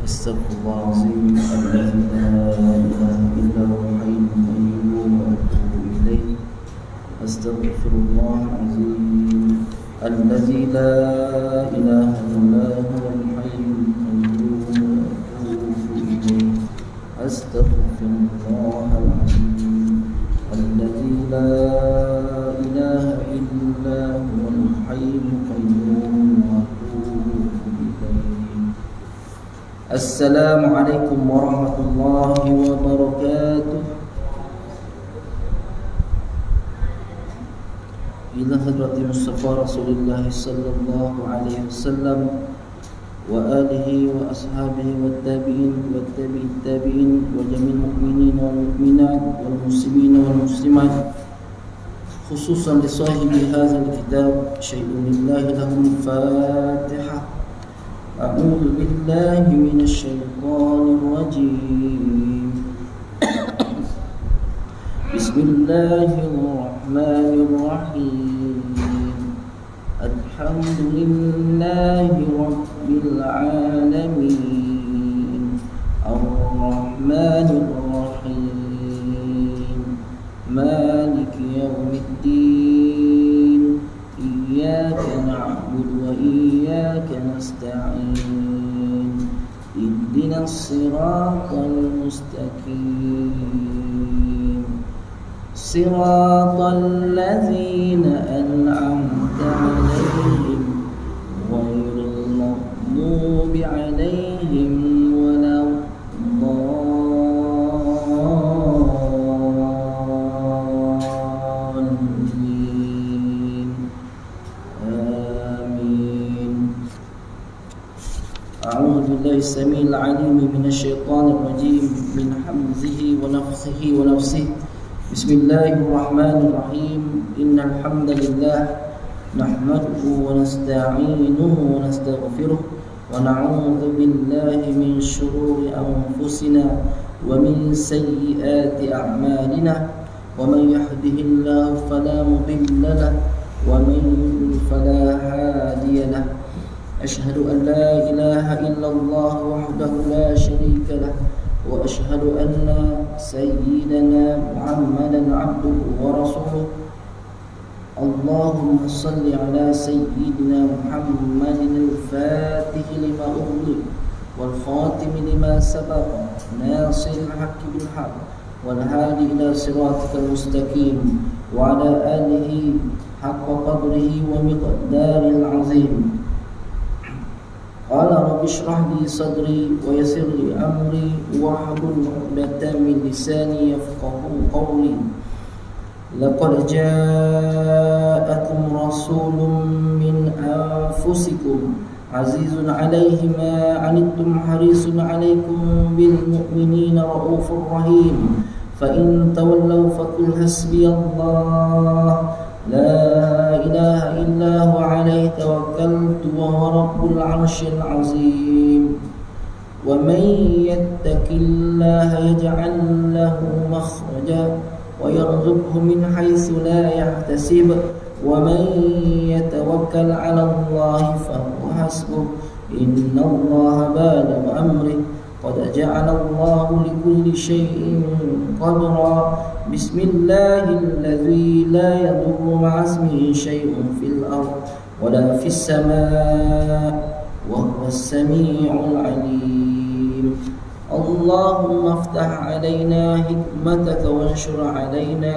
Astaghfirullahaladzim, alladzi la ilaha illa huwal hayyul qayyum wa atubu ilaih. Astaghfirullahaladzim, alladzi la ilaha illa huwal hayyul qayyum wa atubu ilaih. Astaghfirullahaladzim, alladzi la ilaha illa huwal hayyul qayyum wa atubu ilaih. Assalamualaikum warahmatullahi wabarakatuh. Ila hadrati Mustafa Rasulullah sallallahu alaihi wasallam wa alihi wa ashabihi wa tabi'in wa tabi'it tabi'in wa jami'il mu'minin wal mu'minat wal muslimin wal muslimat, khususan li sahibi hadzal kitab syai'un lillahi lahum Fatihah. A'udzu billahi minasy syaithanir rajim. Bismillahirrahmanirrahim. Alhamdulillahi rabbil alamin. Ar-rahmanir rahim. Maliki yaumiddin. Iyyaka na'budu wa iyyaka nasta'in. Ihdinas siratal mustaqim. Siratal ladzina an'amta 'alaihim ghairil maghdubi 'alaihim waladdallin. السميع العليم من الشيطان الرجيم من حمزه ونفخه ونفسه. بسم الله الرحمن الرحيم. إن الحمد لله نحمده ونستعينه ونستغفره ونعوذ بالله من شرور أنفسنا ومن سيئات أعمالنا، ومن يهده الله فلا مضل له ومن يضلل فلا هادي له. أشهد أن لا إله إلا الله وحده لا شريك له، وأشهد أن سيدنا محمدا عبده ورسوله. اللهم صل على سيدنا محمد الفاتح لما أغلق والخاتم لما سبق ناصر الحق بالحق والهادي إلى صراطك المستقيم وعلى آله حق قدره ومقداره العظيم. قال رب اشرح لي صدري ويسر لي أمري واحلل عقدة من لساني يفقهوا قولي. لقد جاءكم رسول من أنفسكم عزيز عليه ما عنتم حريص عليكم بالمؤمنين رؤوف رحيم. فإن تولوا فقل حسبي الله لا إله إلا هو عليه توكلت وهو رب العرش العظيم. ومن يتق الله يجعل له مخرجا ويرزقه من حيث لا يحتسب ومن يتوكل على الله فهو حسبه إن الله بالغ أمره قد جعل الله لكل شيء قدرا. بسم الله الذي لا يضر مع اسمه شيء في الأرض ولا في السماء وهو السميع العليم. اللهم افتح علينا حكمتك وانشر علينا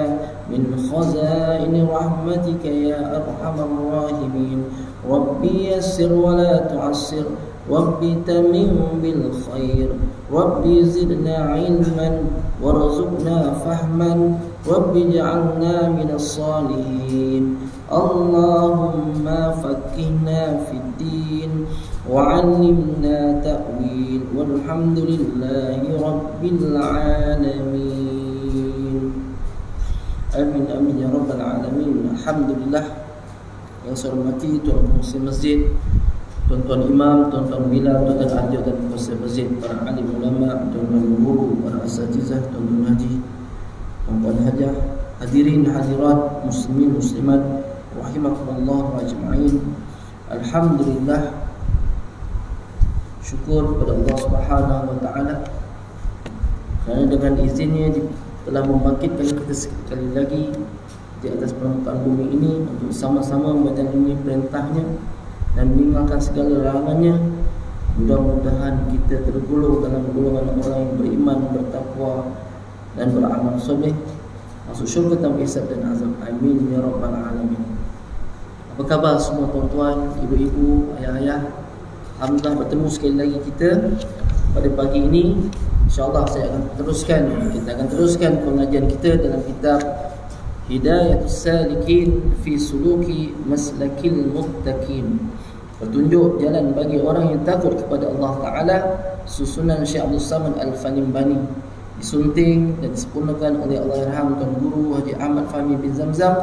من خزائن رحمتك يا أرحم الراحمين. ربي يسر ولا تعسر، ربي تمم بالخير، ربي زدنا علما وارزقنا فهما، ربي اجعلنا من الصالحين. اللهم فقهنا في الدين وعلمنا تأويل والحمد لله رب العالمين. Amin amin ya rabbal alamin. Alhamdulillah. Yang saya hormati tuan pengurusi masjid, tuan-tuan imam, tuan-tuan bilal, tuan-tuan ahli dan pengurusi masjid, para alim ulama, tuan-tuan guru, para asatizah, tuan-tuan haji, tuan-tuan hajah, hadirin hadirat, muslimin muslimat, rahimakumullah ajma'in. Alhamdulillah, syukur kepada Allah Subhanahu wa taala kerana dengan izinnya telah membangkitkan kita sekali lagi di atas permukaan bumi ini untuk sama-sama menjalani perintahnya dan meninggalkan segala larangannya. Mudah-mudahan kita tergolong dalam golongan orang yang beriman, bertakwa dan beramal soleh, masuk syurga tanpa hisab dan azab. Amin ya rabbal alamin. Apa khabar semua tuan-tuan, ibu-ibu, ayah-ayah? Alhamdulillah bertemu sekali lagi kita pada pagi ini. InsyaAllah kita akan teruskan pengajian kita dalam kitab Hidayatus Salikin fi Suluki Maslakil Muttaqin, petunjuk jalan bagi orang yang takut kepada Allah Ta'ala, susunan Syekh Abdul Samad Al-Fanimbani, disunting dan disempurnakan oleh Allahyarham Tuan Guru Haji Ahmad Fahmi bin Zamzam,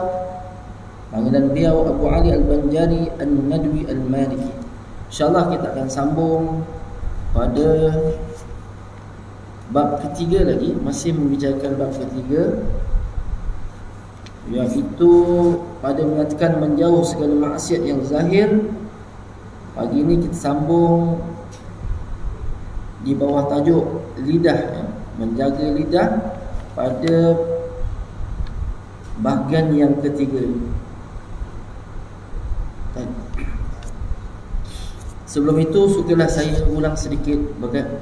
panggilan beliau Abu Ali Al-Banjari An-Nadwi Al-Maliki. InsyaAllah kita akan sambung pada bab ketiga lagi, masih membicarakan bab ketiga, iaitu pada mengatakan menjauh segala maksiat yang zahir. Pagi ini kita sambung di bawah tajuk lidah, menjaga lidah pada bahagian yang ketiga. Sebelum itu, sukalah saya ulang sedikit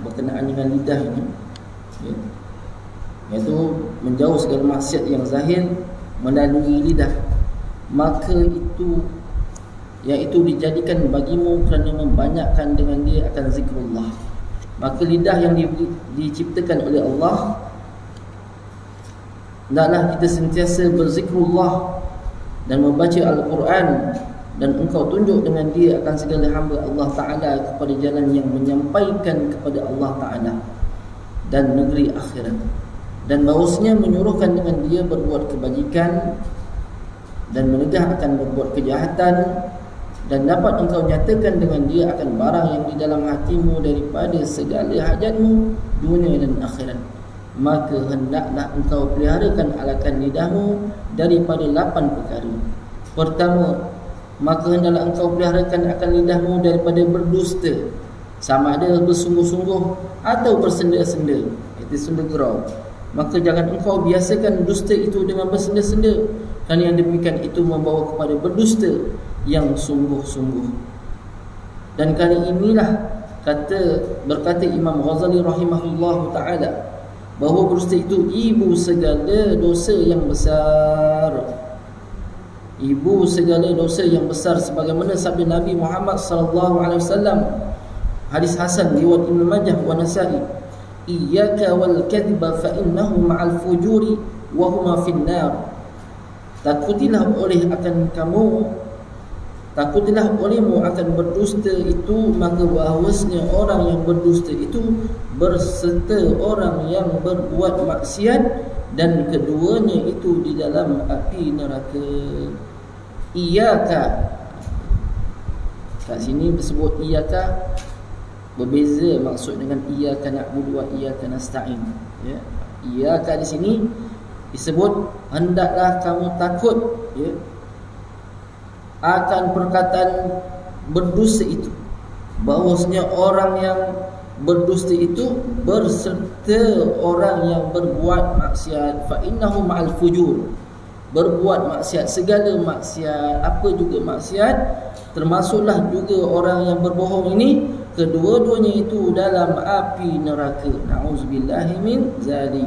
berkenaan dengan lidah ini, iaitu menjauh segala maksiat yang zahir melalui lidah. Maka iaitu dijadikan bagimu kerana membanyakkan dengan dia akan zikrullah. Maka lidah yang diciptakan oleh Allah, hendaklah kita sentiasa berzikrullah dan membaca Al-Quran, dan engkau tunjuk dengan dia akan segala hamba Allah Ta'ala kepada jalan yang menyampaikan kepada Allah Ta'ala dan negeri akhirat, dan bahawasanya menyuruhkan dengan dia berbuat kebajikan dan menegah akan berbuat kejahatan, dan dapat engkau nyatakan dengan dia akan barang yang di dalam hatimu daripada segala hajatmu dunia dan akhirat. Maka hendaklah engkau peliharakan alakan lidahmu daripada 8 perkara. Pertama, maka hendaklah engkau peliharakan akan lidahmu daripada berdusta, sama ada bersungguh-sungguh atau bersenda-senda, itu senda gurau. Maka jangan engkau biasakan dusta itu dengan bersenda-senda, kerana yang demikian itu membawa kepada berdusta yang sungguh-sungguh. Dan kali inilah berkata Imam Ghazali rahimahullahu ta'ala, bahawa berdusta itu ibu segala dosa yang besar. Ibu segala dosa yang besar, sebagaimana sabda Nabi Muhammad sallallahu alaihi wasallam, hadis hasan riwayat Ibnu Majah wa Nasa'i, iyyaka wal kadhiba fa innahu ma'al fujuri wa huma finnar. Takutilah olehmu akan berdusta itu, maka bahawasanya orang yang berdusta itu berserta orang yang berbuat maksiat, dan keduanya itu di dalam api neraka. Iyaka, kat sini disebut iyaka, berbeza maksud dengan iyaka na'budu wa iyaka nasta'in, ya. Iyaka di sini disebut hendaklah kamu takut, ya, akan perkataan berdusta itu, bahawasanya orang yang berdusta itu berserta orang yang berbuat maksiat. Fa innahu ma'al fujur, berbuat maksiat, segala maksiat, apa juga maksiat, termasuklah juga orang yang berbohong ini, kedua-duanya itu dalam api neraka. Na'udzubillahi min zalik.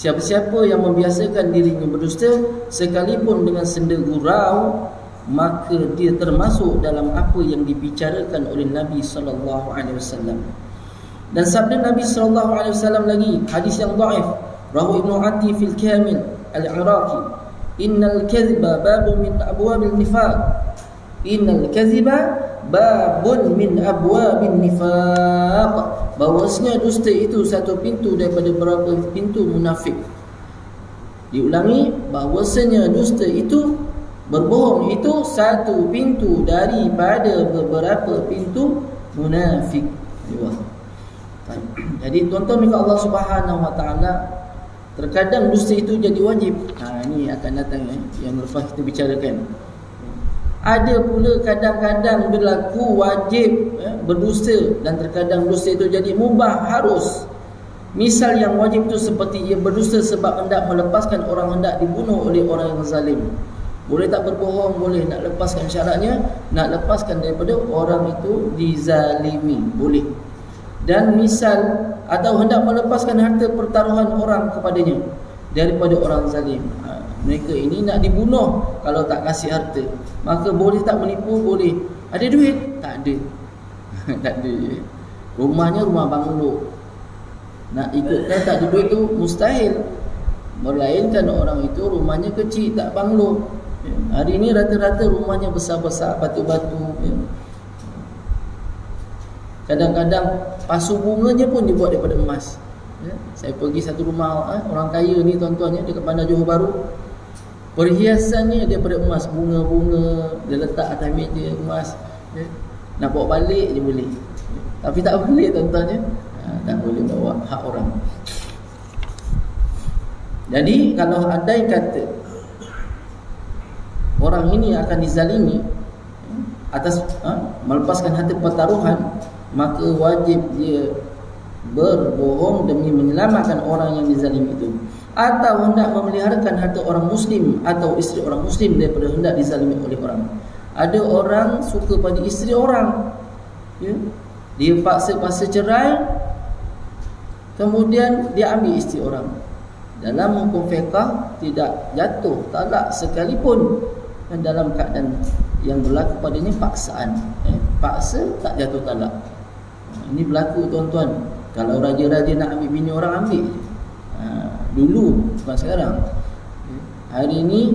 Siapa-siapa yang membiasakan dirinya berdusta sekalipun dengan senda gurau, maka dia termasuk dalam apa yang dibicarakan oleh Nabi sallallahu alaihi wasallam. Dan sabda Nabi sallallahu alaihi wasallam lagi, hadis yang dhaif, rawahu Ibnu Ati fil Kamil al-Iraqi, innal kadhiba babu min abwabil nifaq. Innal kadhiba babun min abwabin nifaq, bahwasanya dusta itu satu pintu daripada beberapa pintu munafik. Diulangi, bahwasanya dusta itu, berbohong itu satu pintu daripada beberapa pintu munafik. Jadi tuan-tuan minta Allah Subhanahu Wa Taala, terkadang dusta itu jadi wajib. Ini akan datang yang lepas kita bicarakan. Ada pula kadang-kadang berlaku wajib berdusta, dan terkadang dusta itu jadi mubah, harus. Misal yang wajib itu seperti ia berdusta sebab hendak melepaskan orang hendak dibunuh oleh orang yang zalim. Boleh tak berbohong? Boleh. Nak lepaskan syaratnya, nak lepaskan daripada orang itu dizalimi, boleh. Dan misal atau hendak melepaskan harta pertaruhan orang kepadanya daripada orang zalim. Mereka ini nak dibunuh kalau tak kasih harta. Maka boleh tak menipu? Boleh. Ada duit? Tak ada. Tak ada. Rumahnya rumah banglo. Nak ikutkan tak ada duit tu mustahil. Melainkan orang itu rumahnya kecil, tak banglo. Hari ini rata-rata rumahnya besar-besar, batu-batu. Kadang-kadang pasu bunganya pun dibuat daripada emas. Saya pergi satu rumah orang kaya ni tuan-tuan, dekat Bandar Johor Bahru. Perhiasannya daripada emas, bunga-bunga dia letak atas meja emas. Nak bawa balik je boleh. Tapi tak boleh tuan-tuan, tak boleh bawa hak orang. Jadi kalau ada yang kata orang ini akan dizalimi atas melepaskan harta pertaruhan, maka wajib dia berbohong demi menyelamatkan orang yang dizalimi itu, atau hendak memeliharakan harta orang muslim atau isteri orang muslim daripada hendak dizalimi oleh orang. Ada orang suka pada isteri orang, dia paksa cerai, kemudian dia ambil isteri orang. Dalam hukum fiqh tidak jatuh talak sekalipun dalam keadaan yang berlaku padanya paksaan. Paksa tak jatuh talak. Ini berlaku tuan-tuan. Kalau raja-raja nak ambil bini orang, ambil. Dulu, bukan sekarang. Hari ini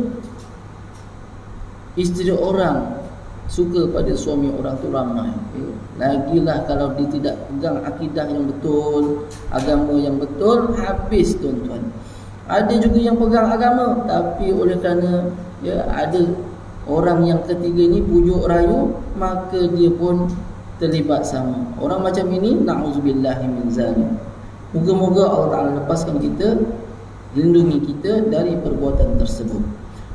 isteri orang suka pada suami orang tu ramai. Lagilah kalau dia tidak pegang akidah yang betul, agama yang betul, habis tuan-tuan. Ada juga yang pegang agama, tapi oleh kerana ada orang yang ketiga ni pujuk rayu, maka dia pun terlibat sama. Orang macam ini, na'udzubillahi min zalim. Moga-moga Allah Ta'ala lepaskan kita, lindungi kita dari perbuatan tersebut.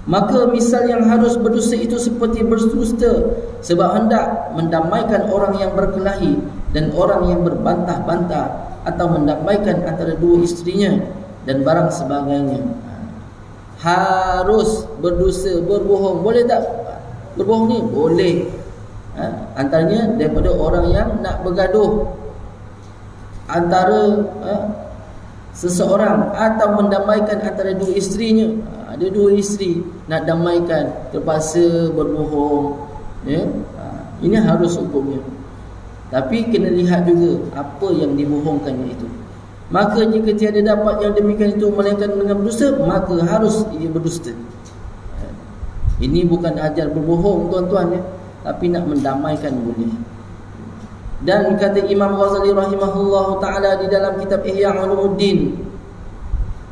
Maka misal yang harus berdusta itu seperti berdusta sebab hendak mendamaikan orang yang berkelahi dan orang yang berbantah-bantah, atau mendamaikan antara dua isterinya dan barang sebagainya. Harus berdusta, berbohong. Boleh tak berbohong ni? Boleh. Antaranya daripada orang yang nak bergaduh antara seseorang, atau mendamaikan antara dua isterinya. Ada dua isteri nak damaikan, terpaksa berbohong. Ini harus hukumnya. Tapi kena lihat juga apa yang dibohongkannya itu. Maka jika tiada dapat yang demikian itu melainkan dengan berdusta, maka harus ia berdusta. Ini bukan ajar berbohong tuan-tuan, tapi nak mendamaikan boleh. Dan kata Imam Ghazali rahimahullahu ta'ala di dalam kitab Ihya Ulumuddin,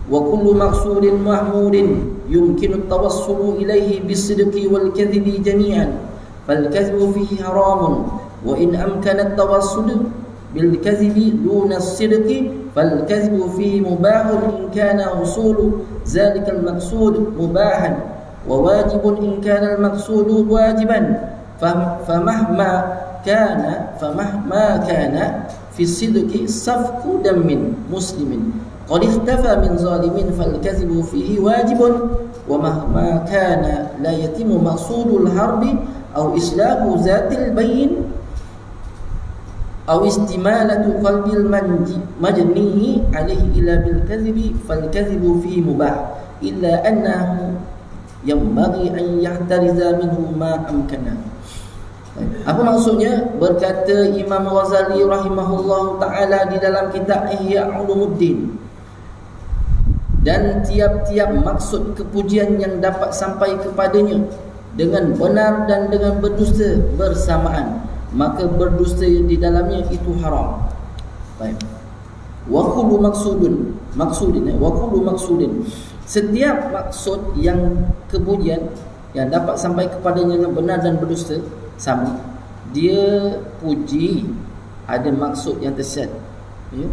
wa kullu maqsudin mahmudin yumkinu at-tawassulu ilayhi bis-sidqi wal-kadhibi jami'an fal-kadhibu fihi haramun wa in amkana at-tawassulu bil-kadhibi duna as-sidqi fal-kadhibu fihi mubahun in kana husulu dhalika al-maqsud mubahan wa wajibun in kana al-maqsudu wajiban famahma kana fi sidqi safku damin muslimin qad ikhtafa min zalimin fal kadhibu fihi wajibun wa mahma kana la yatimu maqsudul harbi aw islahu zatil bayn aw istimalatu qalbil majnihi alayhi ila bil kadhibi fal kadhibu fihi mubah illa annahu yanbaghi an yahtariza minhu ma amkana. Apa maksudnya? Berkata Imam Ghazali rahimahullah ta'ala di dalam kitab Ihya Ulumuddin, dan tiap-tiap maksud kepujian yang dapat sampai kepadanya dengan benar dan dengan berdusta bersamaan, maka berdusta di dalamnya itu haram. Baik. Wa kullu maksudin. Setiap maksud yang kemudian yang dapat sampai kepadanya yang benar dan berdusta sama. Dia puji ada maksud yang tersesat. Ya.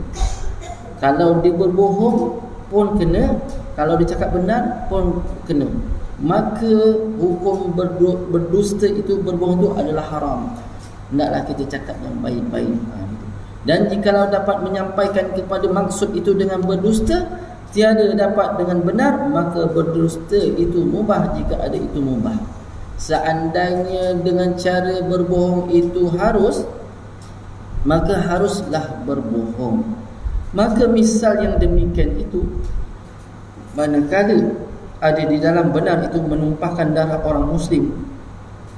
Kalau dia berbohong pun kena, kalau dia cakap benar pun kena. Maka hukum berdusta itu, berbohong itu adalah haram. Hendaklah kita cakap yang baik-baik. Dan jikalau dapat menyampaikan kepada maksud itu dengan berdusta, tiada dapat dengan benar, maka berdusta itu mubah jika ada itu mubah. Seandainya dengan cara berbohong itu harus, maka haruslah berbohong. Maka misal yang demikian itu, manakala ada di dalam benar itu menumpahkan darah orang muslim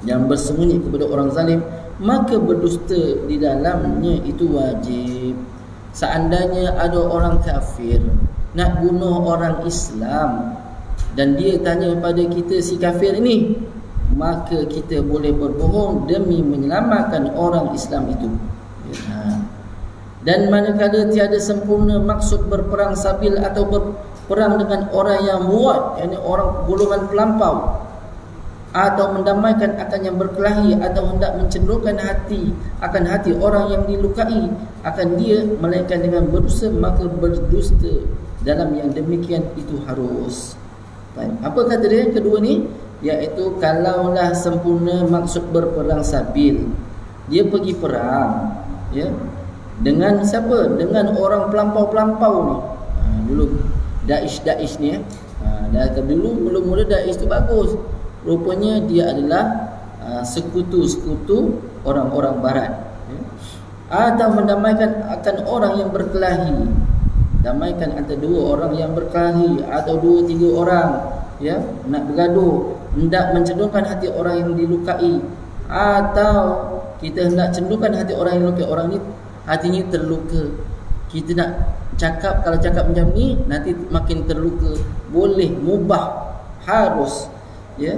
yang bersembunyi kepada orang zalim, maka berdusta di dalamnya itu wajib. Seandainya ada orang kafir nak bunuh orang Islam dan dia tanya pada kita si kafir ini, maka kita boleh berbohong demi menyelamatkan orang Islam itu. Dan manakala tiada sempurna maksud berperang sabil atau berperang dengan orang yang muat, yakni orang golongan pelampau, atau mendamaikan akan yang berkelahi, atau hendak mencenderungkan hati akan hati orang yang dilukai akan dia, melainkan dengan berdusta, maka berdusta dalam yang demikian itu harus. Baik. Apa kata dia kedua ni? Iaitu kalaulah sempurna maksud berperang sabil, dia pergi perang, ya, dengan siapa? Dengan orang pelampau-pelampau ni. Dulu Daesh ni, dulu mula-mula Daesh tu bagus. Rupanya dia adalah sekutu-sekutu orang-orang barat, ya. Atau mendamaikan akan orang yang berkelahi, damaikan antara dua orang yang berkelahi atau 2-3 orang, ya, nak bergaduh, hendak mencenderungkan hati orang yang dilukai, atau kita hendak cenderungkan hati orang yang dilukai, orang ni hatinya terluka, kita nak cakap, kalau cakap macam ni nanti makin terluka, boleh, mubah, harus, ya.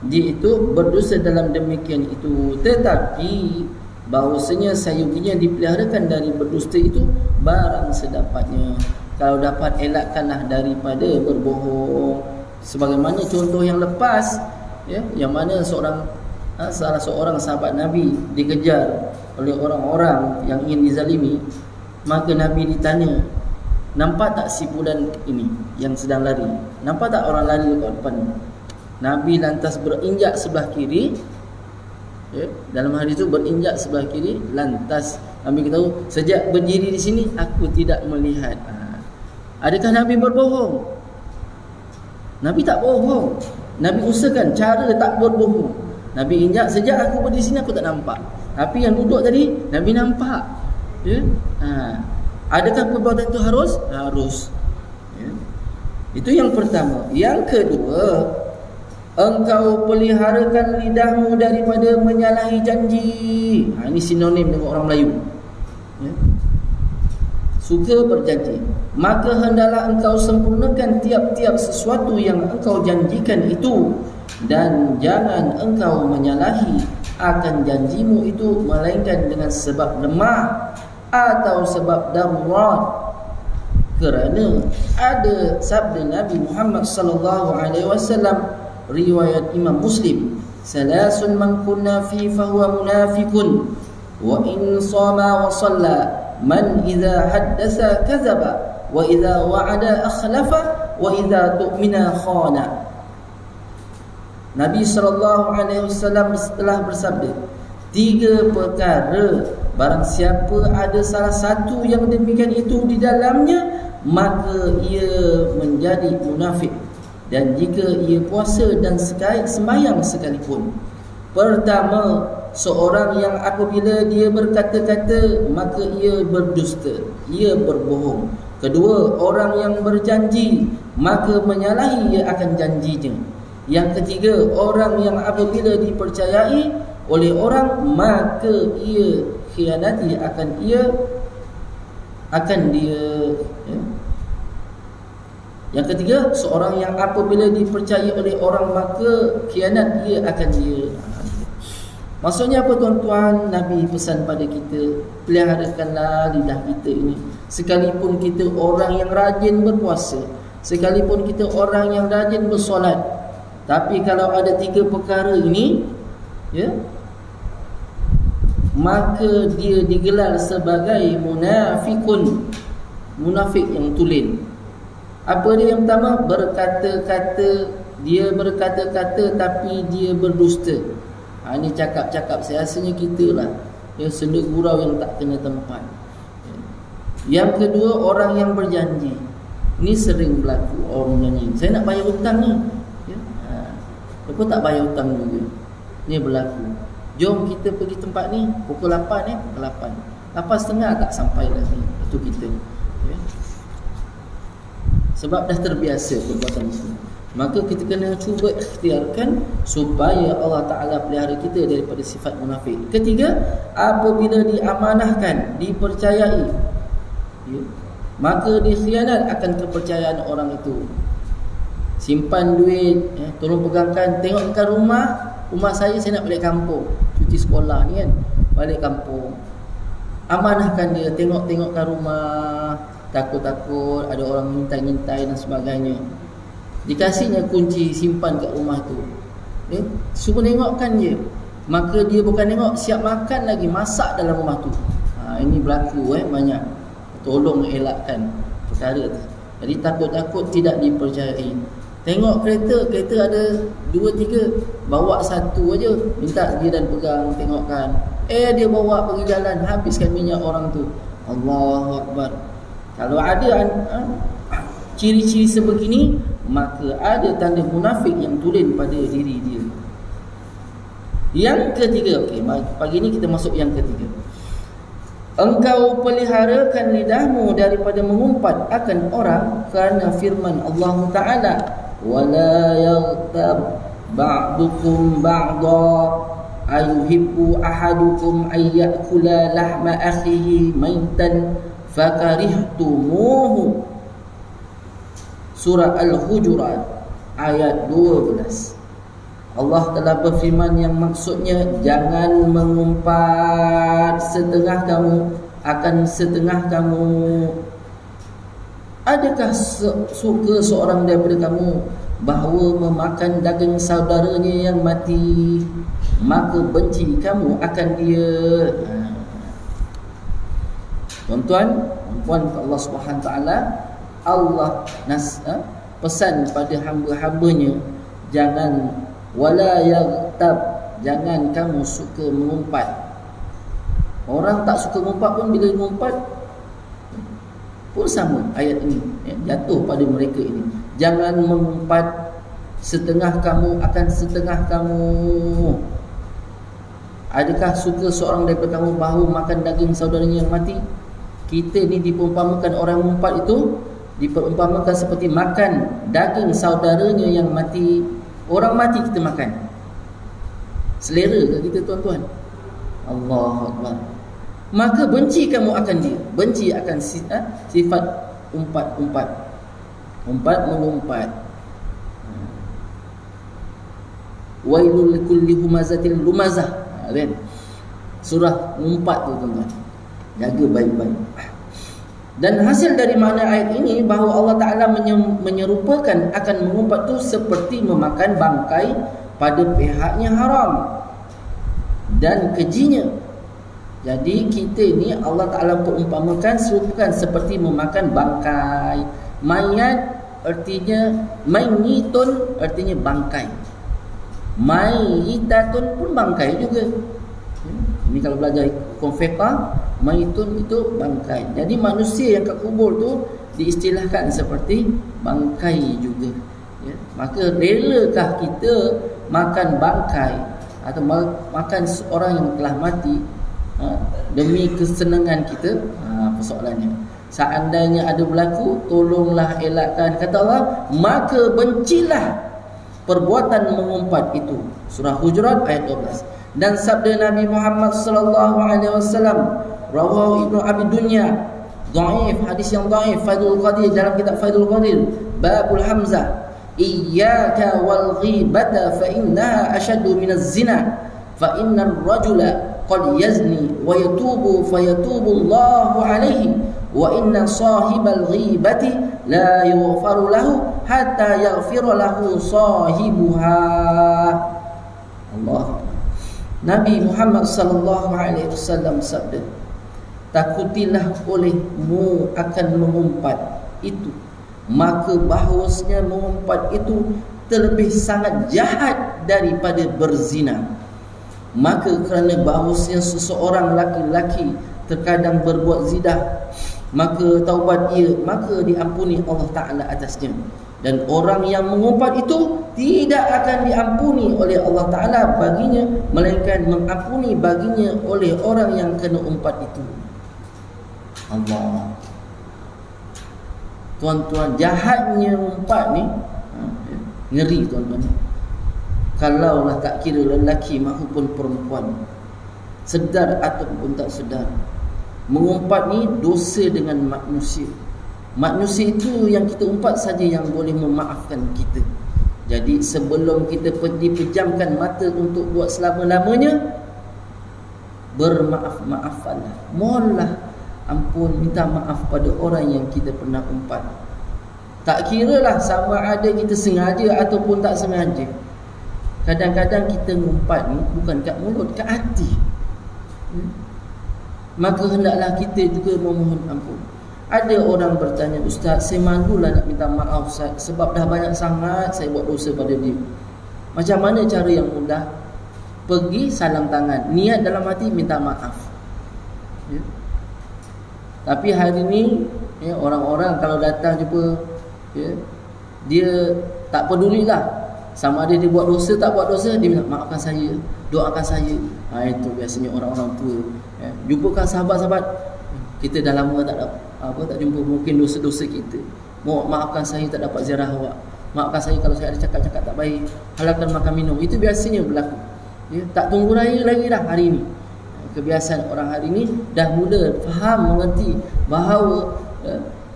Dia itu berdosa dalam demikian itu. Tetapi bahawasanya sayuginya dipeliharakan dari berdusta itu barang sedapatnya. Kalau dapat elakkanlah daripada berbohong. Sebagaimana contoh yang lepas, ya, yang mana salah seorang sahabat Nabi dikejar oleh orang-orang yang ingin dizalimi. Maka Nabi ditanya, nampak tak si fulan ini yang sedang lari? Nampak tak orang lari dekat depan? Nabi lantas berinjak sebelah kiri, ya, dalam hadis itu berinjak sebelah kiri. Lantas Nabi kata, sejak berdiri di sini aku tidak melihat. Adakah Nabi berbohong? Nabi tak bohong. Nabi usahakan cara tak berbohong. Nabi injak, sejak aku berdiri di sini aku tak nampak. Tapi yang duduk tadi Nabi nampak, ya. Adakah perbuatan itu harus? Harus, ya. Itu yang pertama. Yang kedua, engkau peliharakan lidahmu daripada menyalahi janji. Ini sinonim dengan orang Melayu, ya. Suka berjanji. Maka hendaklah engkau sempurnakan tiap-tiap sesuatu yang engkau janjikan itu, dan jangan engkau menyalahi akan janjimu itu, melainkan dengan sebab lemah atau sebab darurat. Kerana ada sabda Nabi Muhammad sallallahu alaihi wasallam, riwayat Imam Muslim, salasun man kunna fi fahuwa munafiqun wa in sama wa shalla man idza haddasa kadzaba wa idza wa'ada akhlafa wa idza tu'mina khana. Nabi SAW telah bersabda, 3 perkara, barang siapa ada salah satu yang demikian itu di dalamnya, maka ia menjadi munafik. Dan jika ia puasa dan sembahyang sekalipun. Pertama, seorang yang apabila dia berkata-kata, maka ia berdusta, ia berbohong. Kedua, orang yang berjanji, maka menyalahi ia akan janjinya. Yang ketiga, orang yang apabila dipercayai oleh orang, maka ia khianati akan dia, ya. Yang ketiga, seorang yang apabila dipercayai oleh orang, maka khianat ia akan dia. Maksudnya apa tuan-tuan? Nabi pesan pada kita, peliharakanlah lidah kita ini. Sekalipun kita orang yang rajin berpuasa, sekalipun kita orang yang rajin bersolat, tapi kalau ada 3 perkara ini, ya, maka dia digelar sebagai munafikun, munafik yang tulen. Apa dia yang pertama? Berkata-kata. Dia berkata-kata tapi dia berdusta. Ini cakap-cakap biasanya kita lah, ya, senda gurau yang tak kena tempat. Yang kedua, orang yang berjanji. Ini sering berlaku orang berjanji, saya nak bayar hutang ni, ya. Lepas tak bayar hutang juga. Ini berlaku. Jom kita pergi tempat ni pukul 8, pukul 8. 8.30 tak sampai lagi. Itu kita, ya. Sebab dah terbiasa perbuatan itu. Maka kita kena cuba ikhtiarkan supaya Allah Ta'ala pelihara kita daripada sifat munafik. Ketiga, apabila diamanahkan, dipercayai, ya, maka dikhianat akan kepercayaan orang itu. Simpan duit, ya, tolong pegangkan, tengokkan rumah saya nak balik kampung, cuti sekolah ni kan, balik kampung. Amanahkan dia, tengokkan rumah, takut-takut ada orang ngintai-ngintai dan sebagainya. Dikasihnya kunci, simpan kat rumah tu, ya, suruh tengokkan je. Maka dia bukan tengok, siap makan lagi, masak dalam rumah tu. Ini berlaku banyak. Tolong elakkan perkara tu. Jadi takut-takut tidak dipercayai. Tengok kereta ada 2-3, bawa satu aja, minta dia dan pegang, tengokkan. Dia bawa pergi jalan, habiskan minyak orang tu. Allahu Akbar. Kalau ada ciri-ciri sebegini, maka ada tanda munafik yang tulen pada diri dia. Yang ketiga, pagi ni kita masuk yang ketiga. Engkau peliharakan lidahmu daripada mengumpat akan orang, kerana firman Allah Ta'ala, wala yaghtab ba'dukum ba'da ayuhibbu ahadukum ayyakula lahma akhihi maitan fakarihtumuhu. Surah Al-Hujurat ayat 12. Allah telah berfirman yang maksudnya, jangan mengumpat setengah kamu akan setengah kamu. Adakah suka seorang daripada kamu bahawa memakan daging saudaranya yang mati, maka benci kamu akan dia. Tuan-tuan, puan Allah Subhanahu Taala, Allah pesan pada hamba-hambanya, jangan wala yaghtab, jangan kamu suka mengumpat. Orang tak suka mengumpat pun bila mengumpat pun sama ayat ini, jatuh pada mereka ini. Jangan mengumpat setengah kamu akan setengah kamu. Adakah suka seorang daripada kamu bahawa makan daging saudaranya yang mati? Kita ni diperumpamakan orang mengumpat itu, diperumpamakan seperti makan daging saudaranya yang mati. Orang mati kita makan, selera ke kita tuan-tuan? Allahu Akbar. Maka benci kamu akan dia, benci akan sifat umpat-umpat, umpat mengumpat. Wailul likulli humazatil lumazah. Kan? Surah umpat tu tuan-tuan, jaga baik-baik. Dan hasil dari makna ayat ini bahawa Allah Ta'ala menyerupakan akan mengumpat tu seperti memakan bangkai pada pihaknya haram dan kejinya. Jadi kita ni Allah Ta'ala perumpamakan, serupakan seperti memakan bangkai. Mayat artinya, mayitun artinya bangkai, mayitatun pun bangkai juga. Ini kalau belajar konfekah, mayitun itu bangkai. Jadi manusia yang kat kubur tu diistilahkan seperti bangkai juga, ya. Maka relakah kita makan bangkai atau makan orang yang telah mati demi kesenangan kita? Persoalannya, seandainya ada berlaku, tolonglah elakkan. Kata Allah, maka bencilah perbuatan mengumpat itu. Surah Hujurat ayat 12. Dan sabda Nabi Muhammad sallallahu alaihi wasallam, rawahu Ibnu Abi Dunya, dhaif, hadis yang dhaif, Faidul Qadir, dalam kitab Faidul Qadir, babul hamzah, iyyaka wal ghibata fa innaha ashaddu minaz zina. fa innar rajula qad yazni wa yatubu fayatubu Allahu alaihi wa inna sahibal ghibati la yughfaru lahu hatta yaghfira lahu sahibuha. Allah. Nabi Muhammad sallallahu alaihi wasallam sabda, takutilah olehmu akan mengumpat itu, maka bahawasanya mengumpat itu terlebih sangat jahat daripada berzina. Maka kerana bahawasanya seseorang laki-laki terkadang berbuat zina, maka taubat ia, maka diampuni Allah Ta'ala atasnya. Dan orang yang mengumpat itu tidak akan diampuni oleh Allah Ta'ala baginya, melainkan mengampuni baginya oleh orang yang kena umpat itu. Allah. Tuan-tuan, jahatnya umpat ni ngeri tuan-tuan. Kalaulah tak kira lelaki maupun perempuan, sedar ataupun tak sedar, mengumpat ni dosa dengan manusia. Manusia itu yang kita umpat saja yang boleh memaafkan kita. Jadi sebelum kita dipejamkan mata untuk buat selama-lamanya, bermaaf-maafanlah, mohonlah ampun, minta maaf pada orang yang kita pernah umpat. Tak kiralah sama ada kita sengaja ataupun tak sengaja. Kadang-kadang kita ngumpat ni bukan kat mulut, kat hati. Maka hendaklah kita juga memohon ampun. Ada orang bertanya, Ustaz, saya malulah nak minta maaf Ustaz, sebab dah banyak sangat saya buat dosa pada dia. Macam mana cara yang mudah? Pergi salam tangan, niat dalam hati minta maaf. Ya. Tapi hari ni ya, orang-orang kalau datang jumpa ya, dia tak pedulilah sama ada dia buat dosa tak buat dosa, dia minta maafkan saya, doakan saya. Itu biasanya orang-orang tua ya. Jumpakan sahabat-sahabat, kita dah lama tak jumpa, mungkin dosa-dosa kita. Maafkan saya tak dapat ziarah awak, maafkan saya kalau saya ada cakap-cakap tak baik, halalkan makan minum. Itu biasanya berlaku ya. Tak tunggu raya lagi dah hari ni. Kebiasaan orang hari ni dah mula faham, mengerti bahawa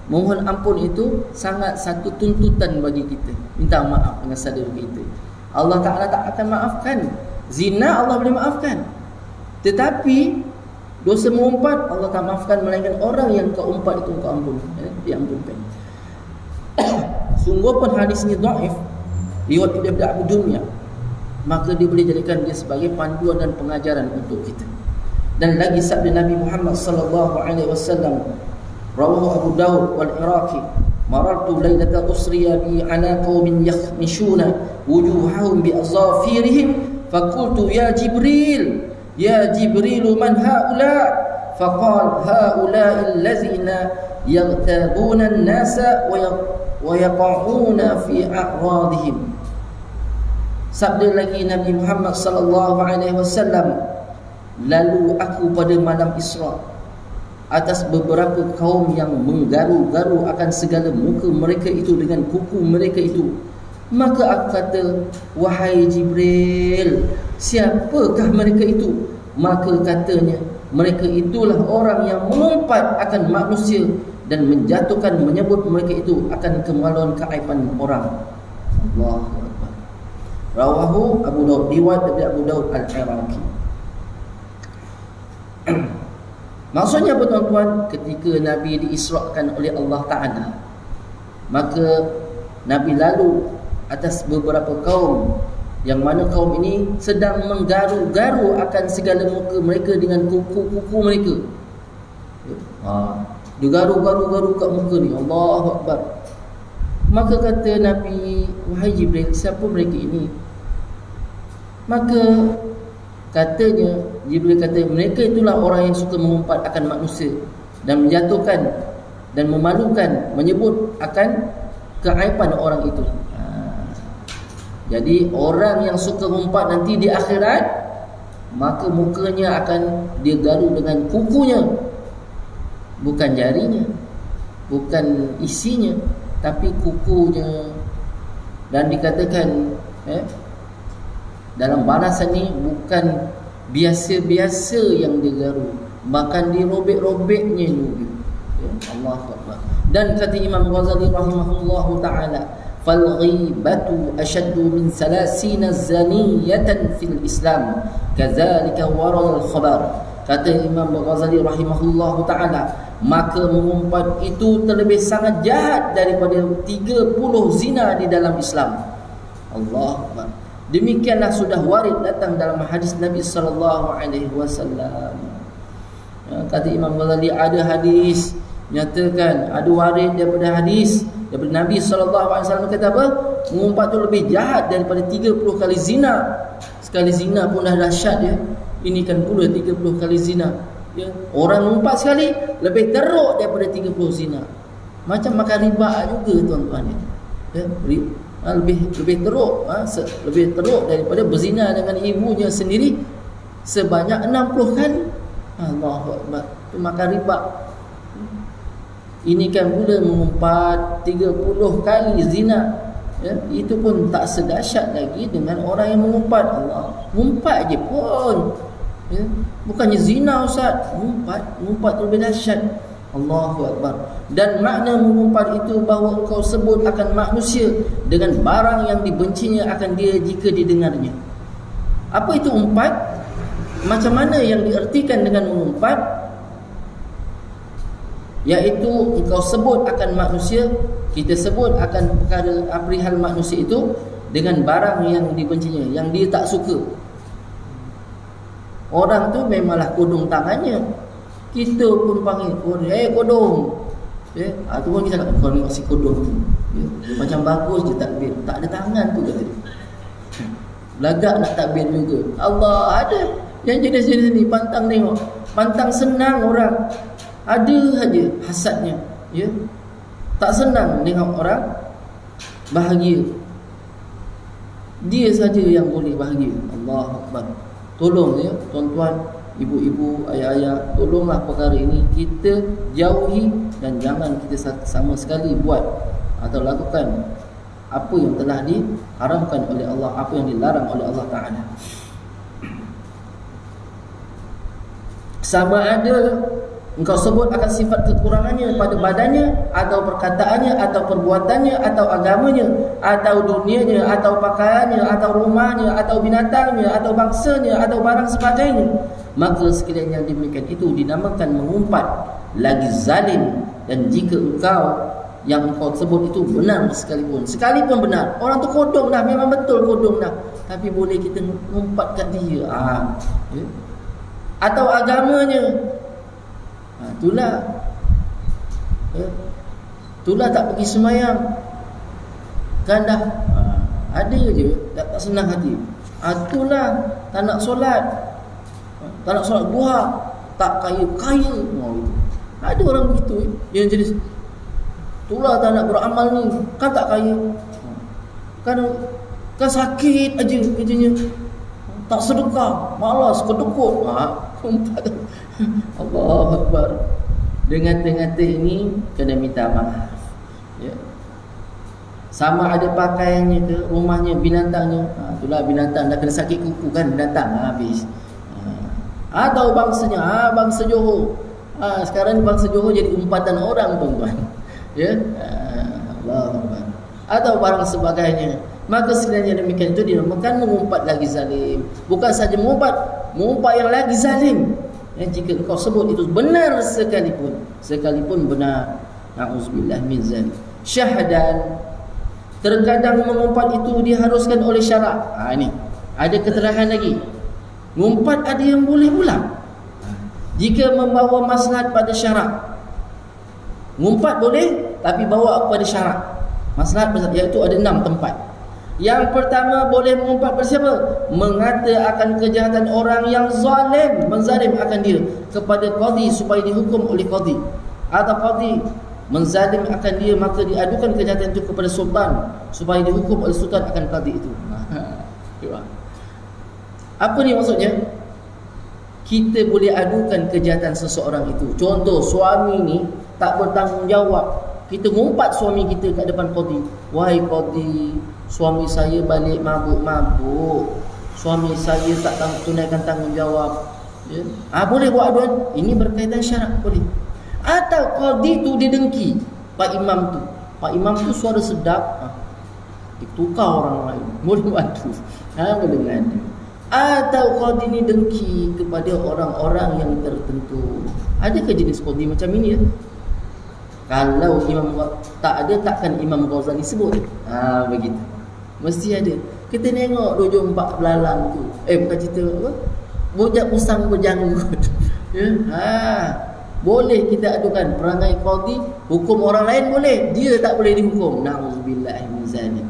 mohon ampun itu sangat satu tuntutan bagi kita. Minta maaf dengan sadar kita. Allah Ta'ala tak akan maafkan. Zina Allah boleh maafkan, tetapi dosa mengumpat Allah tak maafkan, melainkan orang yang kau umpat itu kau ampun, diampunkan. Sungguh pun hadis ini dhaif, riwayat Ibnu Abu Dunya, maka dia boleh jadikan dia sebagai panduan dan pengajaran untuk kita. Dan lagi sabda Nabi Muhammad sallallahu alaihi wasallam, rawahu Abu Dawud wal Iraqi, marartu lailata usriya bi ala qaumin yakhmishuna wujuhahum bi azafirihim faqultu ya Jibril man haula, faqala haula allazina yaghtabuna an-nasa wa yaqa'una fi a'radihim. Sabda lagi Nabi Muhammad sallallahu alaihi wasallam, lalu aku pada malam Isra atas beberapa kaum yang menggaru-garu akan segala muka mereka itu dengan kuku mereka itu. Maka aku kata, wahai Jibril, siapakah mereka itu? Maka katanya, mereka itulah orang yang mengumpat akan manusia dan menjatuhkan, menyebut mereka itu akan kemaluan, keaiban orang. Allahu Akbar. Rawahu Abu Daud, riwayat dari Abu Daud Al-Iraqi. Maksudnya apa tuan-tuan? Ketika Nabi diisrakan oleh Allah Ta'ala, maka Nabi lalu atas beberapa kaum, yang mana kaum ini sedang menggaru-garu akan segala muka mereka dengan kuku-kuku mereka. Dia garu-garu kat muka ni. Allahu Akbar. Maka kata Nabi, wahai Jibril, siapa mereka ini? Maka katanya, Jibril kata, mereka itulah orang yang suka mengumpat akan manusia dan menjatuhkan dan memalukan, menyebut akan keaiban orang itu. Jadi orang yang suka mengumpat nanti di akhirat, maka mukanya akan dia garu dengan kukunya, bukan jarinya, bukan isinya, tapi kukunya. Dan dikatakan dalam balasan ni bukan biasa-biasa yang digaru, bahkan dirobek-robeknya juga. Allahu Akbar. Dan kata Imam Ghazali rahimahullahu ta'ala, Falghibatu ashaddu min 30 zaniyatan fil Islam, kadzalika waral khabar. Kata Imam Ghazali rahimahullahu taala, maka mengumpat itu terlebih sangat jahat daripada 30 zina di dalam Islam. Allah Akbar. Demikianlah sudah warid datang dalam hadis Nabi sallallahu alaihi wasallam. Kata Imam Ghazali, ada hadis nyatakan, ada warid daripada hadis daripada Nabi SAW kata apa? Mengumpat tu lebih jahat daripada 30 kali zina. Sekali zina pun dah dahsyat ya. Ini kan pula 30 kali zina ya. Orang mengumpat sekali lebih teruk daripada 30 zina. Macam makan riba juga tuan-tuan ya. Lebih teruk lebih teruk daripada berzina dengan ibunya sendiri sebanyak 60 kali. Allahu Akbar. Itu makan riba. Ini kan pula mengumpat 30 kali zina ya, itu pun tak sedahsyat lagi dengan orang yang mengumpat. Allah, mengumpat je pun ya, bukannya zina Ustaz, mengumpat tu lebih dahsyat. Allahu Akbar. Dan makna mengumpat itu bahawa engkau sebut akan manusia dengan barang yang dibencinya akan dia jika didengarnya. Apa itu umpat? Macam mana yang diartikan dengan mengumpat? Iaitu engkau sebut akan manusia, kita sebut akan perkara perihal manusia itu dengan barang yang dibencinya, yang dia tak suka. Orang tu memanglah kodong tangannya, kita pun panggil kodong tu pun kita nak kau ni si kodong tu ya. Macam bagus je takbir, tak ada tangan tu kata dia. Belagak nak takbir juga. Allah, ada yang jenis-jenis ni pantang tengok, pantang senang orang. Ada aja hasadnya ya. Tak senang tengok orang bahagia. Dia saja yang boleh bahagia. Allah Akbar. Tolong ya tuan-tuan, ibu-ibu, ayah-ayah, tolonglah perkara ini kita jauhi dan jangan kita sama sekali buat atau lakukan apa yang telah diharamkan oleh Allah, apa yang dilarang oleh Allah Ta'ala. Sama ada engkau sebut akan sifat kekurangannya pada badannya, atau perkataannya, atau perbuatannya, atau agamanya, atau dunianya, atau pakaiannya, atau rumahnya, atau binatangnya, atau bangsanya, atau barang sebagainya, maka sekiranya demikian itu dinamakan mengumpat, lagi zalim. Dan jika yang engkau sebut itu benar sekalipun benar, orang tu kodong dah, memang betul kodong dah, tapi boleh kita ngumpat kat dia ya? Atau agamanya, itulah tak pergi semayang kan dah ada je tak senang hati. Itulah tak nak solat duha, tak kaya. Ada orang begitu yang jenis itulah tak nak beramal ni, kan tak kaya, kan sakit aja kerjanya, tak sedekah, malas kedekut. Allahu Akbar. Dengar-dengar ini kena minta maaf ya. Sama ada pakaiannya ke, rumahnya, binatangnya, itulah binatang dah kena sakit kuku kan, binatang habis. Atau bangsanya, bangsa Johor. Sekarang bangsa Johor jadi umpatan orang tuan-tuan ya. Allahu Akbar. Atau barang sebagainya. Maka sekiranya demikian itu dinamakan mengumpat lagi zalim. Bukan saja mengumpat yang lagi zalim. Jika engkau sebut itu benar sekalipun benar, na'udzubillah min zalik. Syahdan, terkadang mengumpat itu diharuskan oleh syarak. Ini ada keterangan lagi. Ngumpat ada yang boleh pula jika membawa maslahat pada syarak. Ngumpat boleh tapi bawa kepada syarak. Maslahat iaitu ada 6 tempat. Yang pertama, boleh mengumpat pada siapa? Mengata akan kejahatan orang yang menzalim akan dia kepada qadi supaya dihukum oleh qadi, atau qadi menzalim akan dia, maka diadukan kejahatan itu kepada sultan supaya dihukum oleh sultan akan qadi itu. Apa ni maksudnya? Kita boleh adukan kejahatan seseorang itu. Contoh, suami ni tak bertanggungjawab. Kita ngumpat suami kita kat depan qadi. Wahai qadi, suami saya balik mabuk-mabuk, suami saya tak tunaikan tanggungjawab ya? Boleh buat aduan. Ini berkaitan syarak, boleh. Atau qadi tu dia dengki Pak Imam tu suara sedap, tukar orang lain, boleh bantu. Boleh mengadu. Atau qadi ni dengki kepada orang-orang yang tertentu. Adakah jenis qadi macam ini? Kalau tak ada, takkan Imam Ghazali sebut. Begitu. Mesti ada. Kita tengok dujung 4 belalang tu. Bukan cerita apa? Bujak musang berjanggut. Ya. Boleh kita adukan perangai qadi, hukum orang lain boleh, dia tak boleh dihukum. Na'udzubillahi min zalik.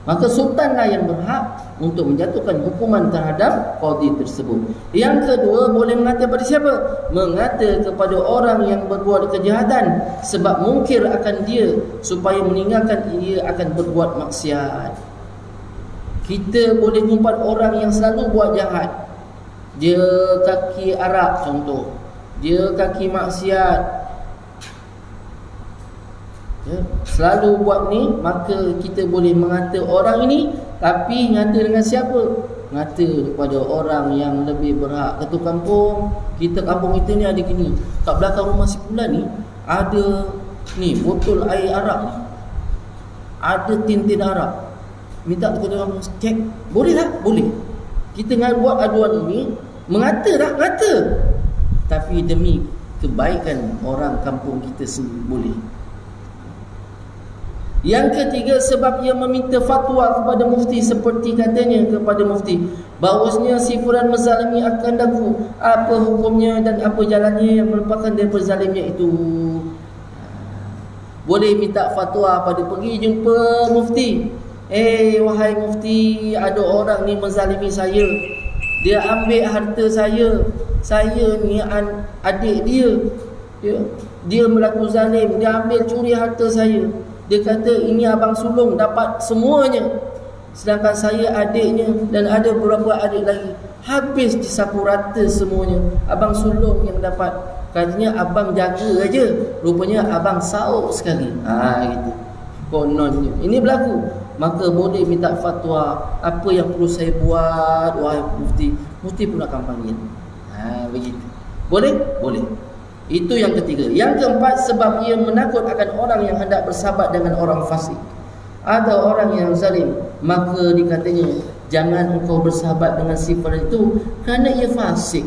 Maka sultanlah yang berhak untuk menjatuhkan hukuman terhadap qadi tersebut. Yang kedua, boleh mengata pada siapa? Mengata kepada orang yang berbuat kejahatan sebab mungkir akan dia, supaya meninggalkan ia akan berbuat maksiat. Kita boleh umpat orang yang selalu buat jahat. Dia kaki arak contoh, dia kaki maksiat, selalu buat ni, maka kita boleh mengata orang ini. Tapi ngata dengan siapa? Ngata kepada orang yang lebih berhak. Ketua kampung, kampung kita ni ada gini, kat belakang rumah si Fulan ni ada ni botol air arak ni, ada tin-tin arak. Minta ketua kampung cek, boleh tak? Boleh. Kita buat aduan ini, mengata tak? Ngata. Tapi demi kebaikan orang kampung kita sendiri boleh. Yang ketiga, sebab ia meminta fatwa kepada mufti, seperti katanya kepada mufti bahawasanya si fulan menzalimi akan daku, apa hukumnya dan apa jalannya yang merupakan daripada zalimnya itu. Boleh minta fatwa pada pergi jumpa mufti. Wahai mufti, ada orang ni menzalimi saya, dia ambil harta saya ni adik dia, dia berlaku zalim, dia ambil curi harta saya. Dia kata ini abang sulung dapat semuanya, sedangkan saya adiknya dan ada beberapa adik lagi, habis disapu rata semuanya. Abang sulung yang dapat. Katanya abang jaga aja, rupanya abang sauk sekali. Gitu. Kononnya ini berlaku. Maka boleh minta fatwa, apa yang perlu saya buat wahai mufti. Mufti pun akan panggil. Begitu. Boleh? Boleh. Itu yang ketiga. Yang keempat, sebab ia menakut akan orang yang hendak bersahabat dengan orang fasik. Ada orang yang zalim, maka dikatanya jangan engkau bersahabat dengan si fulan itu kerana ia fasik,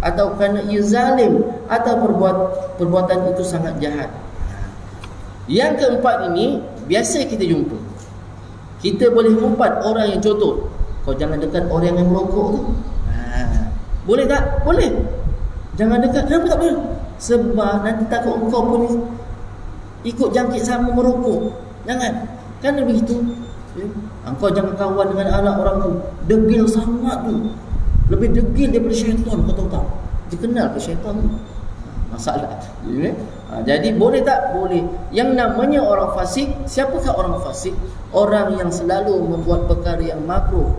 atau kerana ia zalim, atau perbuatan itu sangat jahat. Yang keempat ini biasa kita jumpa. Kita boleh umpat orang yang contoh, kau jangan dekat orang yang merokok tu. Boleh tak? Boleh. Jangan dekat. Kenapa tak boleh? Sebab nanti takut engkau pun ikut jangkit sama merokok. Jangan. Kan begitu. Engkau jangan kawan dengan anak orang tu, degil sangat tu, lebih degil daripada syaitan. Kau tahu tak? Dia kenal ke syaitan tu? Masalah. Jadi boleh tak? Boleh. Yang namanya orang fasik, siapakah orang fasik? Orang yang selalu membuat perkara yang makruh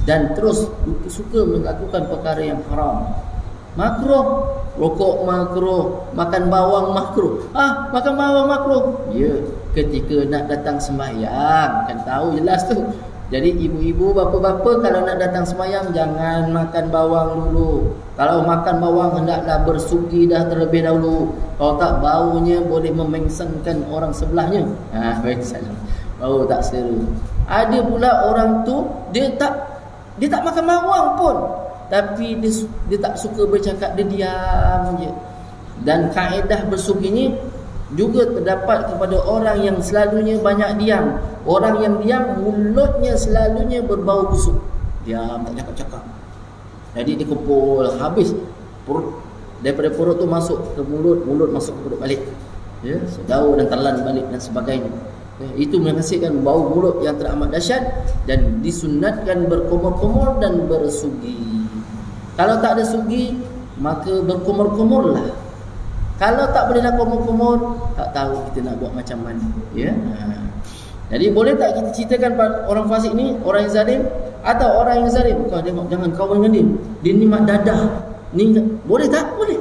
dan terus suka melakukan perkara yang haram. Makruh, rokok makruh, makan bawang makruh. Makan bawang makruh. Ya, ketika nak datang sembahyang, kan tahu jelas tu. Jadi ibu-ibu, bapa-bapa, kalau nak datang sembahyang jangan makan bawang dulu. Kalau makan bawang hendaklah bersuci dah terlebih dahulu. Kalau tak, baunya boleh memengsengkan orang sebelahnya. Bau tak seru. Ada pula orang tu dia tak makan bawang pun, tapi dia tak suka bercakap, dia diam je. Dan kaedah bersugi ni juga terdapat kepada orang yang selalunya banyak diam. Orang yang diam, mulutnya selalunya berbau busuk. Diam, tak cakap-cakap. Jadi dia kumpul, habis perut, daripada perut tu masuk ke mulut, mulut masuk ke perut balik. Ya, sedau dan telan balik dan sebagainya. Itu menghasilkan bau mulut yang teramat dahsyat, dan disunatkan berkumur-kumur dan bersugi. Kalau tak ada sugi, maka berkumur-kumurlah. Kalau tak boleh nak kumur-kumur, tak tahu kita nak buat macam mana. Ya. Jadi boleh tak kita ceritakan orang fasik ni, orang yang zalim, atau orang yang zalim, kau jangan kawan dengan dia, dia ni mak dadah ni, boleh tak? Boleh,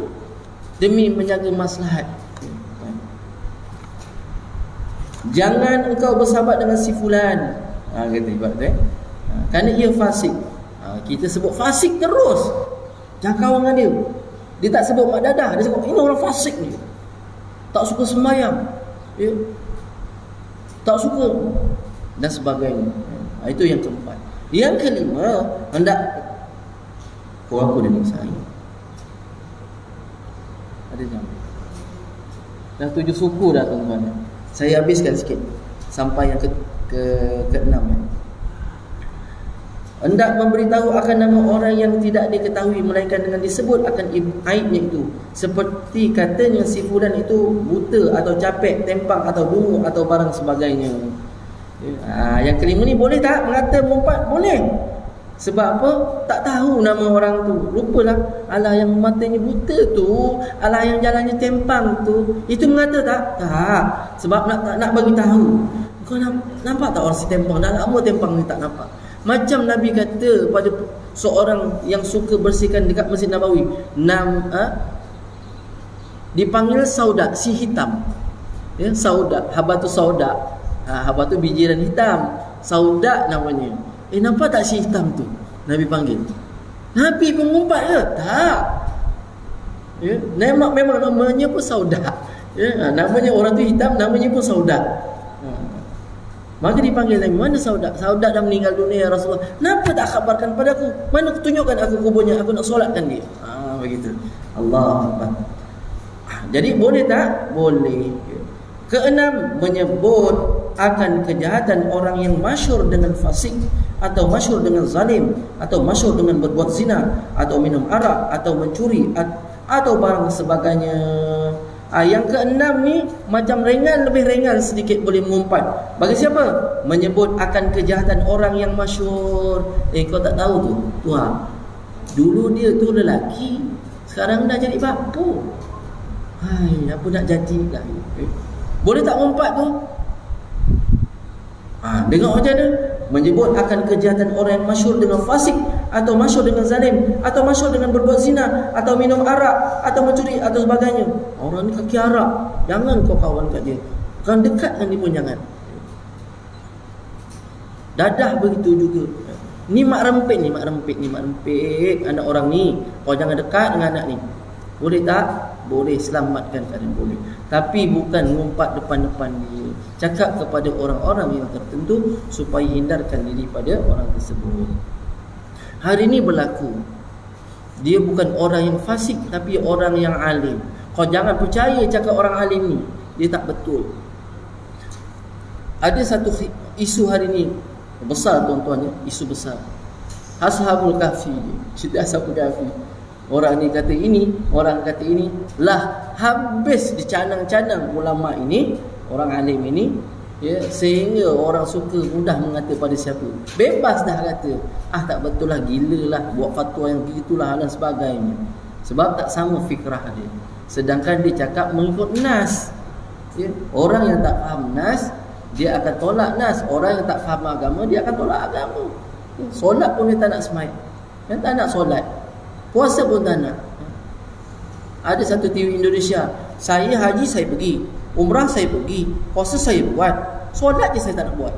demi menjaga maslahat. Jangan engkau bersahabat dengan si fulan, kata ibarat kerana ia fasik. Kita sebut fasik terus, jangan kawan dengan dia. Dia tak sebut mak dadah, dia sebut ini orang fasik ni, tak suka sembahyang, ya, tak suka. dan sebagainya. Itu yang keempat. Yang kelima, hendak kau aku dan saya. Ada jam. Dah 7 suku dah tuan-tuan. Saya habiskan sikit sampai yang ke-6 ya. Hendak memberitahu akan nama orang yang tidak diketahui melainkan dengan disebut akan aibnya itu. Seperti katanya si fulan itu buta atau capek, tempang atau dungu atau barang sebagainya. Yang kelima ni boleh tak mengata mengumpat? Boleh. Sebab apa? Tak tahu nama orang tu. Lupalah. Alah yang matanya buta tu, alah yang jalannya tempang tu. Itu mengata tak? Tak. Sebab nak bagi tahu. Kau nampak tak orang si tempang? Dah lama tempang ni tak nampak. Macam Nabi kata pada seorang yang suka bersihkan dekat Masjid Nabawi, dipanggil sauda, si hitam. Ya, sauda, habatus sauda. Habatus biji dan hitam. Sauda namanya. Nampak tak si hitam tu? Nabi panggil. Nabi pun ngumpat ke? Tak. Ya, memang namanya pun sauda. Ya, namanya orang tu hitam, namanya pun sauda. Maka dipanggil Nabi, mana sauda? Sauda dah meninggal dunia ya Rasulullah. Kenapa tak khabarkan padaku? Mana tunjukkan aku kuburnya, aku nak solatkan dia. Begitu. Allah Akbar. Jadi boleh tak? Boleh. Keenam, menyebut akan kejahatan orang yang masyhur dengan fasik, atau masyhur dengan zalim, atau masyhur dengan berbuat zina, atau minum arak, atau mencuri, atau barang sebagainya. Yang keenam ni macam ringan, lebih ringan sedikit boleh mengumpat. Bagi siapa? Menyebut akan kejahatan orang yang masyhur. Kau tak tahu tu? Tuhan, dulu dia tu lelaki, sekarang dah jadi bapa. Apa nak jadi lah. Boleh tak mengumpat tu? Dengar macam mana? Menyebut akan kejahatan orang yang masyhur dengan fasik, atau masyhur dengan zalim, atau masyhur dengan berbuat zina, atau minum arak, atau mencuri, atau sebagainya. Orang ni kaki arak, jangan kau kawan kat dia. Kan dekat dengan dia pun jangan. Dadah begitu juga. Ni mak rempit. Anak orang ni, kau jangan dekat dengan anak ni. Boleh tak? Boleh, selamatkan keadaan boleh. Tapi bukan ngumpat depan-depan dia. Cakap kepada orang-orang yang tertentu supaya hindarkan diri pada orang tersebut. Hari ini berlaku. Dia bukan orang yang fasik, tapi orang yang alim. Kau jangan percaya cakap orang alim ni. Dia tak betul. Ada satu isu hari ini besar tuan-tuan, isu besar. Ashabul Kahfi. Cerita Ashabul Kahfi. Orang ni kata ini, orang kata ini. Lah, habis dicanang-canang ulama ini, orang alim ini, ya, sehingga orang suka mudah mengata pada siapa. Bebas dah kata. Tak betul lah, gila lah, buat fatwa yang begitulah dan sebagainya. Sebab tak sama fikrah dia. Sedangkan dia cakap mengikut nas. Ya, orang yang tak faham nas, dia akan tolak nas. Orang yang tak faham agama, dia akan tolak agama. Ya, solat pun dia tak nak semai. Dia tak nak solat. Puasa pun tak nak. Ada satu TV Indonesia, saya haji saya pergi, umrah saya pergi, puasa saya buat, solat je saya tak nak buat.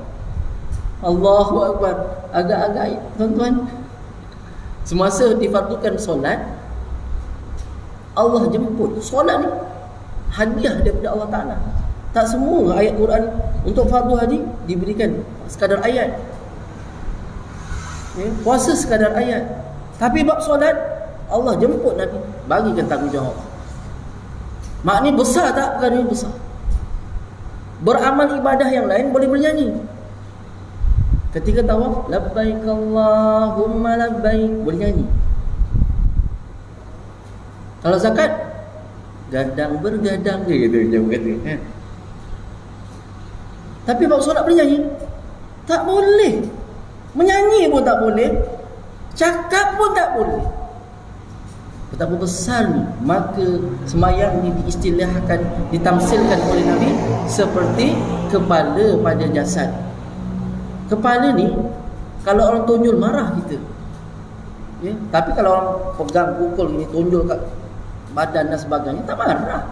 Allahu Akbar. Agak-agak tuan-tuan, semasa difardukan solat, Allah jemput solat ni hadiah daripada Allah Ta'ala. Tak semua ayat Quran untuk fardu haji diberikan sekadar ayat, puasa sekadar ayat. Tapi bab solat, Allah jemput Nabi, bagikan tanggungjawab. Maknanya besar tak? Perkara ini besar. Beramal ibadah yang lain boleh bernyanyi. Ketika tawaf, labbaik Allahumma labbaik, boleh nyanyi. Kalau zakat, gadang bergadang dia kata. Tapi bab solat boleh nyanyi? Tak boleh. Menyanyi pun tak boleh. Cakap pun tak boleh. Betapa besar ni. Maka semayang ni diistilahkan, ditamsilkan oleh Nabi seperti kepala pada jasad. Kepala ni, kalau orang tonjol marah kita, ya? Tapi kalau orang pegang pukul ini, tonjol kat badan dan sebagainya, tak marah,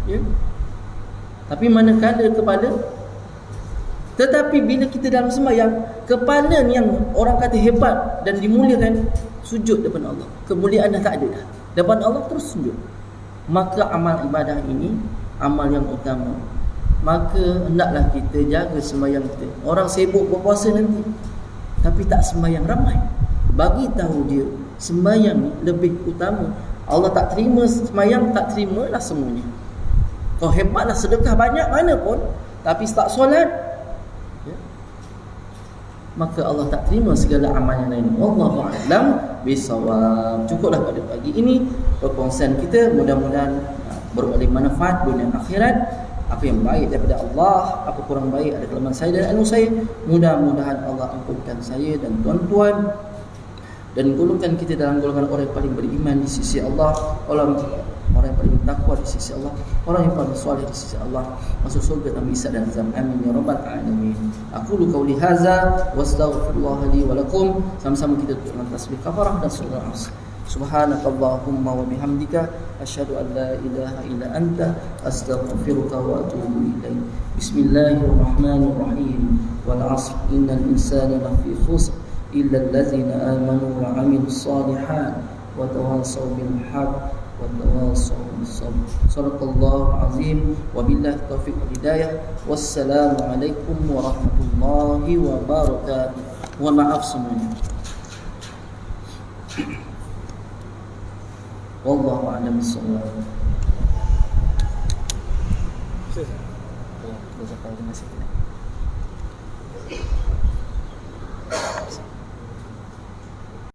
ya? Tapi manakala kepala. Tetapi bila kita dalam sembahyang, kepala ni yang orang kata hebat dan dimuliakan, sujud depan Allah. Kemuliaan dah tak ada dah. Depan Allah terus sujud. Maka amal ibadah ini amal yang utama. maka hendaklah kita jaga sembahyang kita. Orang sibuk berpuasa nanti tapi tak sembahyang ramai, bagi tahu dia sembahyang ni lebih utama. Allah tak terima sembahyang, tak terimalah semuanya. Kau hebatlah sedekah banyak mana pun, tapi tak solat, ya, maka Allah tak terima segala amal yang lain. Wallahu a'lam bisawab. Cukuplah pada pagi ini perkongsian kita, mudah-mudahan beroleh manfaat dunia dan akhirat. Apa yang baik daripada Allah, apa kurang baik ada kelemahan saya dan ilmu saya. Mudah-mudahan Allah ampunkan saya dan tuan-tuan, dan golongkan kita dalam golongan orang yang paling beriman di sisi Allah, orang yang paling takwa di sisi Allah, orang yang paling soleh di sisi Allah, masuk surga tanpa hisab dan azab. Amin ya rabbal alamin. Aqulu qauli hadza wastaghfirullah li wa lakum. Sama-sama kita tutup tasbih kafarah dan surah As. Subhanakallahumma wa bihamdika asyhadu an la ilaha illa anta astaghfiruka wa atubu ilaik. Bismillahirrahmanirrahim. Wal 'asr innal insana lafi khusr illa allazina amanu wa 'amilus shalihat wa tawassaw bil haqq wa tawassaw bis sabr. Shadaqallahu azim wa billahi taufiq wal hidayah. Wassalamu alaikum warahmatullahi wabarakatuh. Mohon maaf semuanya. Wallahu a'lam bissawab. Saya sampai dengan sini.